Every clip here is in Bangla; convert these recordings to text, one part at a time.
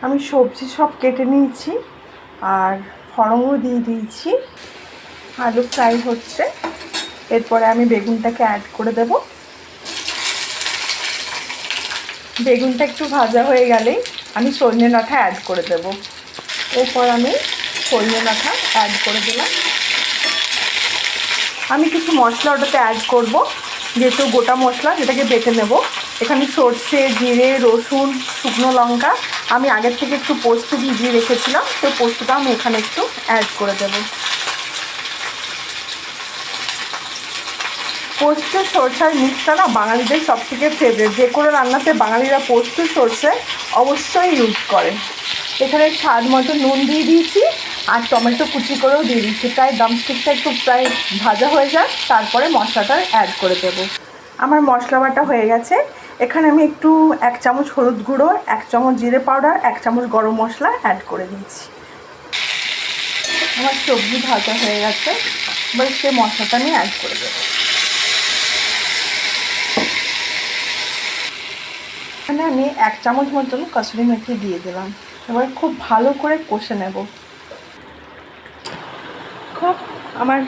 আমি সবজি সব কেটে নিয়েছি আর ফড়ংও দিয়ে দিয়েছি। আলু ফ্রাই হচ্ছে, এরপরে আমি বেগুনটাকে অ্যাড করে দেব। বেগুনটা একটু ভাজা হয়ে গেলেই আমি সজনে ডাঁটা অ্যাড করে দেব। এরপর আমি সজনে ডাঁটা অ্যাড করে দিলাম। আমি কিছু মশলা ওটাতে অ্যাড করব, যেহেতু গোটা মশলা, যেটাকে বেটে নেব। এখানে সর্ষে, জিরে, রসুন, শুকনো লঙ্কা আমি আগের থেকে একটু পোস্ত ভিজিয়ে রেখেছিলাম, তো পোস্তটা আমি এখানে একটু অ্যাড করে দেব। পোস্ত সরষার মিক্সটা না বাঙালিদের সবথেকে ফেভারিট। যে কোনো রান্নাতে বাঙালিরা পোস্ত সরষে অবশ্যই ইউজ করে। এখানে স্বাদ মতো নুন দিয়ে দিয়েছি আর টমেটো কুচি করেও দিয়ে দিচ্ছি। প্রায় ড্রামস্টিকটা একটু প্রায় ভাজা হয়ে যায়, তারপরে মশলাটা অ্যাড করে দেব। আমার মশলা বাটা হয়ে গেছে। এখানে আমি একটু 1 চামচ হলুদ গুঁড়ো, 1 চামচ জিরে পাউডার, 1 চামচ গরম মশলা অ্যাড করে দিচ্ছি। আমার সবজি ভাজা হয়ে গেছে, এবার সেই মশলাটা আমি অ্যাড করে দেবো। এখানে আমি 1 চামচ মতন কসুরি মেথি দিয়ে দিলাম। এবার খুব ভালো করে কষে নেব। খুব আমার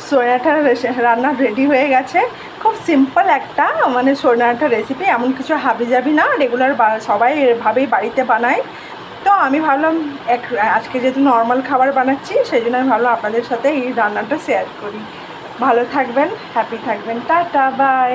সোয়াটার রান্না রেডি হয়ে গেছে। খুব সিম্পল একটা সোয়াটার রেসিপি, এমন কিছু হাবিজাবি না, রেগুলার সবাই এভাবেই বাড়িতে বানায়। তো আমি ভাবলাম আজকে যেহেতু নর্মাল খাবার বানাচ্ছি, সেই জন্য আমি ভাবলাম আপনাদের সাথে এই রান্নাটা শেয়ার করি। ভালো থাকবেন, হ্যাপি থাকবেন, টাটা, বাই।